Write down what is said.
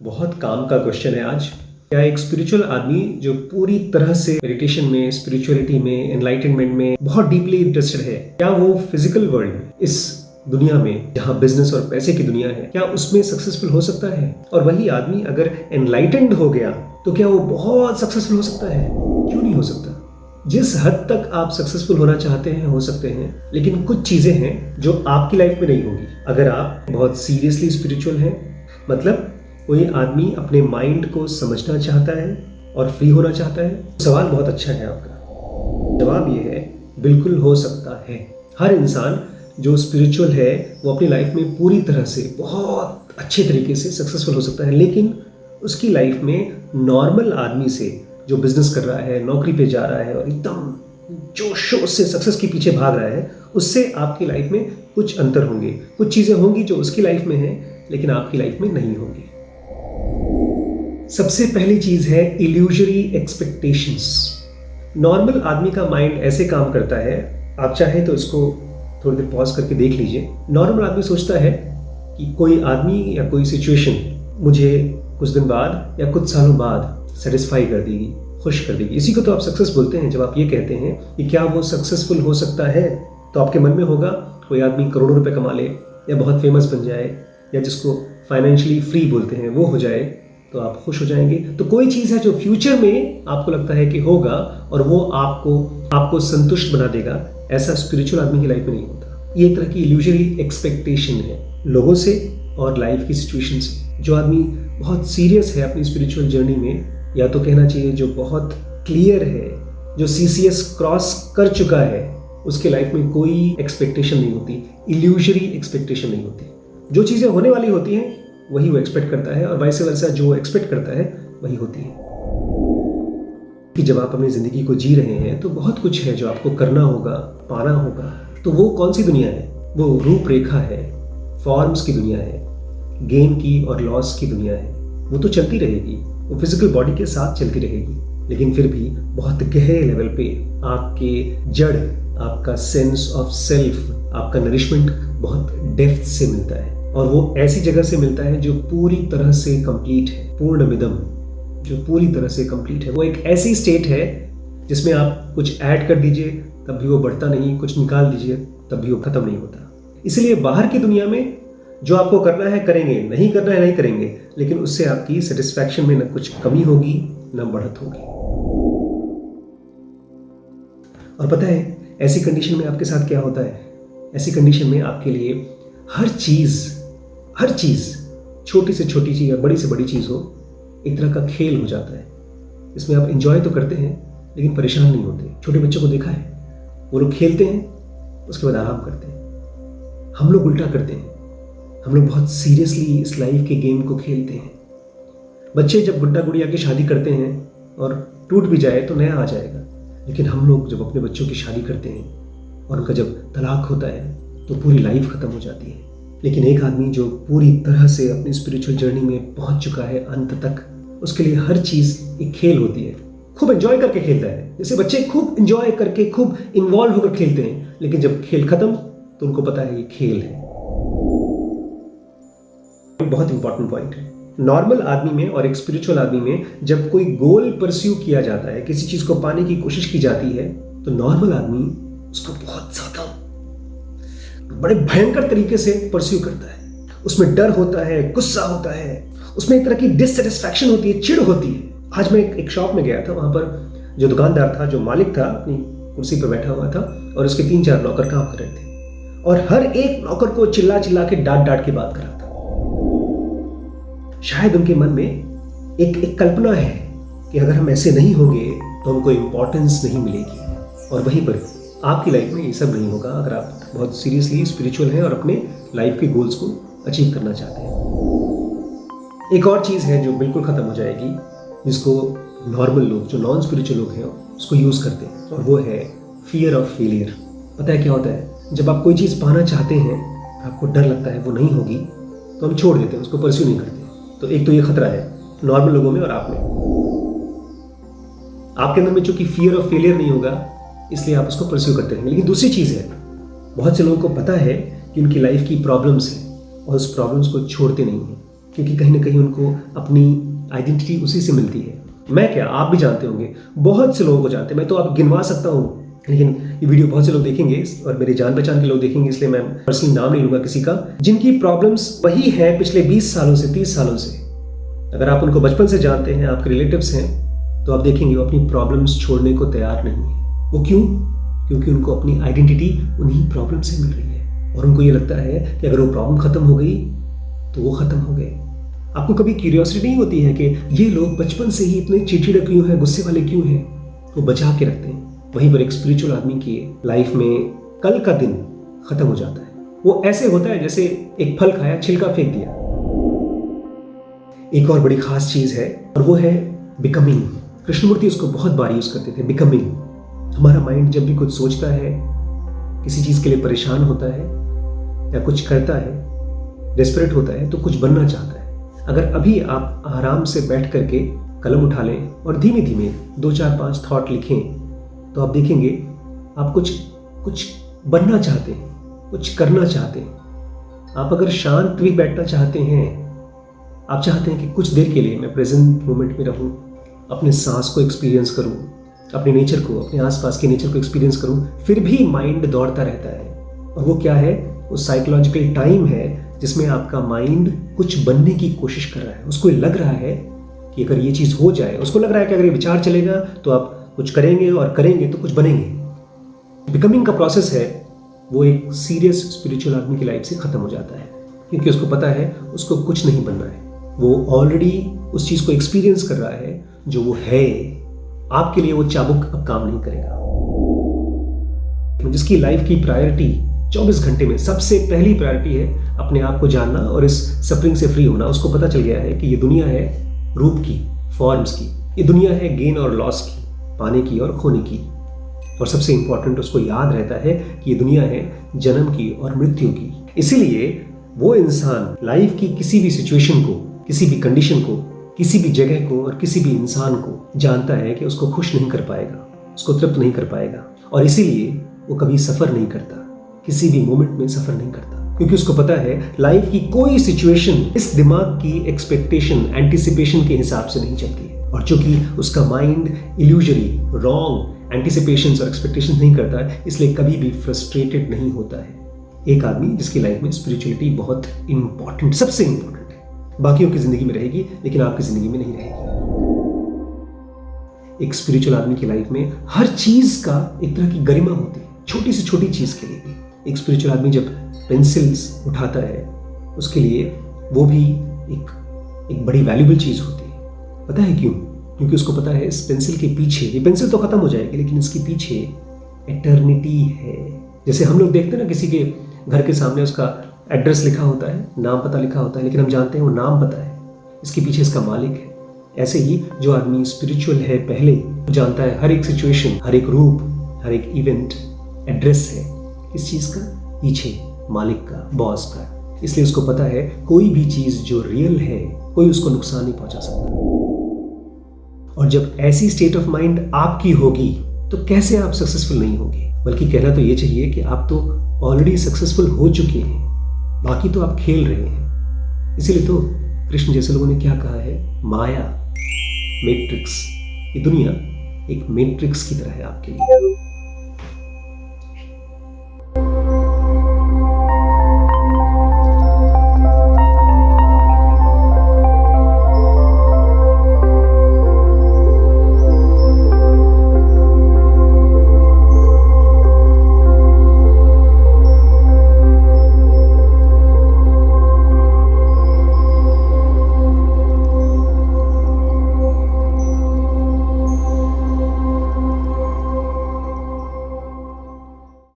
बहुत काम का क्वेश्चन है आज। क्या एक स्पिरिचुअल आदमी जो पूरी तरह से मेडिटेशन में, स्पिरिचुअलिटी में, एनलाइटनमेंट में बहुत डीपली इंटरेस्टेड है, क्या वो फिजिकल वर्ल्ड में, इस दुनिया में जहां बिजनेस और पैसे की दुनिया है, क्या उसमें सक्सेसफुल हो सकता है? और वही आदमी अगर एनलाइटेंड हो गया तो क्या वो बहुत सक्सेसफुल हो सकता है? क्यों नहीं हो सकता? जिस हद तक आप सक्सेसफुल होना चाहते हैं हो सकते हैं, लेकिन कुछ चीजें हैं जो आपकी लाइफ में नहीं होंगी अगर आप बहुत सीरियसली स्पिरिचुअल हैं। मतलब कोई आदमी अपने माइंड को समझना चाहता है और फ्री होना चाहता है। सवाल बहुत अच्छा है आपका। जवाब ये है, बिल्कुल हो सकता है। हर इंसान जो स्पिरिचुअल है वो अपनी लाइफ में पूरी तरह से बहुत अच्छे तरीके से सक्सेसफुल हो सकता है, लेकिन उसकी लाइफ में नॉर्मल आदमी से जो बिजनेस कर रहा है, नौकरी पे जा रहा है और एकदम जोश से सक्सेस के पीछे भाग रहा है, उससे आपकी लाइफ में कुछ अंतर होंगे। कुछ चीजें होंगी जो उसकी लाइफ में है लेकिन आपकी लाइफ में नहीं होंगी। सबसे पहली चीज है इल्यूजरी एक्सपेक्टेशंस। नॉर्मल आदमी का माइंड ऐसे काम करता है, आप चाहे तो इसको थोड़ी देर पॉज करके देख लीजिए। नॉर्मल आदमी सोचता है कि कोई आदमी या कोई सिचुएशन मुझे कुछ दिन बाद या कुछ सालों बाद सेटिस्फाई कर देगी, खुश कर देगी। इसी को तो आप सक्सेस बोलते हैं। जब आप ये कहते हैं कि क्या वो सक्सेसफुल हो सकता है, तो आपके मन में होगा कोई आदमी करोड़ों रुपए कमा ले या बहुत फेमस बन जाए या जिसको फाइनेंशियली फ्री बोलते हैं वो हो जाए तो आप खुश हो जाएंगे। तो कोई चीज़ है जो फ्यूचर में आपको लगता है कि होगा और वो आपको संतुष्ट बना देगा। ऐसा स्पिरिचुअल आदमी की लाइफ में नहीं होता। ये एक तरह की इल्यूजरी एक्सपेक्टेशन है लोगों से और लाइफ की सिचुएशन से। जो आदमी बहुत सीरियस है अपनी स्पिरिचुअल जर्नी में, या तो कहना चाहिए जो बहुत क्लियर है, जो CCS क्रॉस कर चुका है, उसके लाइफ में कोई एक्सपेक्टेशन नहीं होती, इल्यूजरी एक्सपेक्टेशन नहीं होती। जो चीज़ें होने वाली होती हैं वही वो एक्सपेक्ट करता है और वाइस वर्सा जो वो एक्सपेक्ट करता है वही होती है। कि जब आप अपनी ज़िंदगी को जी रहे हैं तो बहुत कुछ है जो आपको करना होगा, पाना होगा। तो वो कौन सी दुनिया है? वो रूपरेखा है, फॉर्म्स की दुनिया है, गेन की और लॉस की दुनिया है। वो तो चलती रहेगी, वो फिजिकल बॉडी के साथ चलती रहेगी, लेकिन फिर भी बहुत गहरे लेवल पे आपके जड़, आपका सेंस ऑफ सेल्फ, आपका नरिशमेंट बहुत डेप्थ से मिलता है। और वो ऐसी जगह से मिलता है जो पूरी तरह से कंप्लीट है, पूर्णमिदम, जो पूरी तरह से कंप्लीट है। वो एक ऐसी स्टेट है जिसमें आप कुछ ऐड कर दीजिए तब भी वो बढ़ता नहीं, कुछ निकाल दीजिए तब भी वो खत्म नहीं होता। इसलिए बाहर की दुनिया में जो आपको करना है करेंगे, नहीं करना है नहीं करेंगे, लेकिन उससे आपकी सेटिस्फैक्शन में न कुछ कमी होगी न बढ़त होगी। और पता है ऐसी कंडीशन में आपके साथ क्या होता है? ऐसी कंडीशन में आपके लिए हर चीज छोटी से छोटी चीज या बड़ी से बड़ी चीज हो, एक तरह का खेल हो जाता है। इसमें आप एंजॉय तो करते हैं लेकिन परेशान नहीं होते। छोटे बच्चों को देखा है, वो लोग खेलते हैं उसके बाद आराम करते हैं। हम लोग उल्टा करते हैं, हम लोग बहुत सीरियसली इस लाइफ के गेम को खेलते हैं। बच्चे जब गुड्डा गुड़िया की शादी करते हैं और टूट भी जाए तो नया आ जाएगा, लेकिन हम लोग जब अपने बच्चों की शादी करते हैं और उनका जब तलाक होता है तो पूरी लाइफ खत्म हो जाती है। लेकिन एक आदमी जो पूरी तरह से अपनी स्पिरिचुअल जर्नी में पहुंच चुका है अंत तक, उसके लिए हर चीज एक खेल होती है। खूब एंजॉय करके खेलता है, जैसे बच्चे खूब एंजॉय करके खूब इन्वॉल्व होकर खेलते हैं, लेकिन जब खेल खत्म तो उनको पता है ये खेल है। बहुत इंपॉर्टेंट पॉइंट है। नॉर्मल आदमी में और एक स्पिरिचुअल आदमी में जब कोई गोल परस्यू किया जाता है, किसी चीज को पाने की कोशिश की जाती है, तो नॉर्मल आदमी उसको बहुत ज्यादा बड़े भयंकर तरीके से परस्यू करता है। उसमें डर होता है, गुस्सा होता है, उसमें एक तरह की डिससेटिस्फैक्शन होती है, चिढ़ होती है। आज मैं एक शॉप में गया था, वहां पर जो दुकानदार था, जो मालिक था, अपनी कुर्सी पर बैठा हुआ था और उसके 3-4 नौकर काम कर रहे थे और हर एक नौकर को चिल्ला चिल्ला के डांट डांट के बात कर रहा था। शायद उनके मन में एक कल्पना है कि अगर हम ऐसे नहीं होंगे तो हमको इंपॉर्टेंस नहीं मिलेगी। और वहीं पर आपकी लाइफ में ये सब नहीं होगा अगर आप बहुत सीरियसली स्पिरिचुअल हैं और अपने लाइफ के गोल्स को अचीव करना चाहते हैं। एक और चीज़ है जो बिल्कुल ख़त्म हो जाएगी, जिसको नॉर्मल लोग, जो नॉन स्पिरिचुअल लोग हैं, उसको यूज़ करते हैं, और वो है फियर ऑफ फेलियर। पता है क्या होता है? जब आप कोई चीज़ पाना चाहते हैं, आपको डर लगता है वो नहीं होगी, तो हम छोड़ देते हैं, उसको परस्यू नहीं करते। तो एक तो ये खतरा है नॉर्मल लोगों में और आप में। आपके अंदर में चूंकि फियर ऑफ फेलियर नहीं होगा, इसलिए आप उसको परस्यू करते रहेंगे। लेकिन दूसरी चीज़ है, बहुत से लोगों को पता है कि उनकी लाइफ की प्रॉब्लम्स हैं और उस प्रॉब्लम्स को छोड़ते नहीं हैं। क्योंकि कहीं ना कहीं उनको अपनी आइडेंटिटी उसी से मिलती है। मैं क्या, आप भी जानते होंगे, बहुत से लोगों को जानते हैं, मैं तो आप गिनवा सकता हूँ, लेकिन ये वीडियो बहुत से लोग देखेंगे और मेरे जान पहचान के लोग देखेंगे, इसलिए मैं पर्सनली नाम नहीं लूंगा किसी का, जिनकी प्रॉब्लम्स वही है पिछले 20 सालों से, 30 सालों से। अगर आप उनको बचपन से जानते हैं, आपके रिलेटिव्स हैं, तो आप देखेंगे वो अपनी प्रॉब्लम्स छोड़ने को तैयार नहीं है। वो क्यों? क्योंकि उनको अपनी आइडेंटिटी उन्हीं प्रॉब्लम से मिल रही है और उनको ये लगता है कि अगर वो प्रॉब्लम खत्म हो गई तो वो खत्म हो गए। आपको कभी क्यूरियोसिटी नहीं होती है कि ये लोग बचपन से ही इतने चिड़चिड़े क्यों हैं, गुस्से वाले क्यों हैं? वो बचा के रखते हैं। वहीं पर एक स्पिरिचुअल आदमी की लाइफ में कल का दिन खत्म हो जाता है। वो ऐसे होता है जैसे एक फल खाया, छिलका फेंक दिया। एक और बड़ी खास चीज है और वो है बिकमिंग। कृष्णमूर्ति उसको बहुत बार यूज करते थे, बिकमिंग। हमारा माइंड जब भी कुछ सोचता है, किसी चीज के लिए परेशान होता है या कुछ करता है, डेस्परेट होता है, तो कुछ बनना चाहता है। अगर अभी आप आराम से बैठ करके कलम उठा लें और धीमे धीमे 2 4 5 थॉट लिखें, तो आप देखेंगे आप कुछ बनना चाहते हैं, कुछ करना चाहते हैं। आप अगर शांत भी बैठना चाहते हैं, आप चाहते हैं कि कुछ देर के लिए मैं प्रेजेंट मोमेंट में रहूं, अपने सांस को एक्सपीरियंस करूं, अपने नेचर को, अपने आसपास के नेचर को एक्सपीरियंस करूं, फिर भी माइंड दौड़ता रहता है। और वो क्या है? वो साइकोलॉजिकल टाइम है जिसमें आपका माइंड कुछ बनने की कोशिश कर रहा है। उसको लग रहा है कि अगर ये चीज़ हो जाए, उसको लग रहा है कि अगर ये विचार चलेगा तो आप कुछ करेंगे और करेंगे तो कुछ बनेंगे। बिकमिंग का प्रोसेस है वो एक सीरियस स्पिरिचुअल आदमी की लाइफ से खत्म हो जाता है, क्योंकि उसको पता है उसको कुछ नहीं बनना है। वो ऑलरेडी उस चीज़ को एक्सपीरियंस कर रहा है जो वो है। आपके लिए वो चाबुक अब काम नहीं करेगा। जिसकी लाइफ की प्रायोरिटी 24 घंटे में सबसे पहली प्रायोरिटी है अपने आप को जानना और इस सफरिंग से फ्री होना। उसको पता चल गया है कि ये दुनिया है रूप की, फॉर्म्स की, ये दुनिया है गेन और लॉस की, पाने की और खोने की। और सबसे इंपॉर्टेंट, उसको याद रहता है कि ये दुनिया है जन्म की और मृत्यु की। इसीलिए वो इंसान लाइफ की किसी भी सिचुएशन को, किसी भी कंडीशन को, किसी भी जगह को और किसी भी इंसान को जानता है कि उसको खुश नहीं कर पाएगा, उसको तृप्त नहीं कर पाएगा, और इसीलिए वो कभी सफर नहीं करता, किसी भी मोमेंट में सफर नहीं करता, क्योंकि उसको पता है लाइफ की कोई सिचुएशन इस दिमाग की एक्सपेक्टेशन, एंटिसिपेशन के हिसाब से नहीं चलती है। और चूंकि उसका माइंड इल्यूजरी, रॉन्ग एंटिसिपेशंस और एक्सपेक्टेशंस नहीं करता है, इसलिए कभी भी फ्रस्ट्रेटेड नहीं होता है। एक आदमी जिसकी लाइफ में स्पिरिचुअलिटी बहुत इंपॉर्टेंट, सबसे इंपॉर्टेंट है। बाकियों की जिंदगी में रहेगी लेकिन आपकी जिंदगी में नहीं रहेगी। एक स्पिरिचुअल आदमी की लाइफ में हर चीज का एक तरह की गरिमा होती है, छोटी से छोटी चीज के लिए भी। एक स्पिरिचुअल आदमी जब पेंसिल्स उठाता है, उसके लिए वो भी एक बड़ी वैल्यूबल चीज होती है। पता है क्यों? क्योंकि उसको पता है इस पेंसिल के पीछे, ये पेंसिल तो खत्म हो जाएगी लेकिन इसके पीछे एटर्निटी है। जैसे हम लोग देखते हैं ना, किसी के घर के सामने उसका एड्रेस लिखा होता है, नाम पता लिखा होता है, लेकिन हम जानते हैं वो नाम पता है, इसके पीछे इसका मालिक है। ऐसे ही जो आदमी स्पिरिचुअल है पहले, वो जानता है हर एक सिचुएशन, हर एक रूप, हर एक इवेंट एड्रेस है किस चीज का, पीछे मालिक का, बॉस का। इसलिए उसको पता है कोई भी चीज जो रियल है, कोई उसको नुकसान नहीं पहुंचा सकता। और जब ऐसी स्टेट ऑफ माइंड आपकी होगी तो कैसे आप सक्सेसफुल नहीं होंगे? बल्कि कहना तो ये चाहिए कि आप तो ऑलरेडी सक्सेसफुल हो चुके हैं, बाकी तो आप खेल रहे हैं। इसीलिए तो कृष्ण जैसे लोगों ने क्या कहा है, माया, मैट्रिक्स। ये दुनिया एक मैट्रिक्स की तरह है आपके लिए।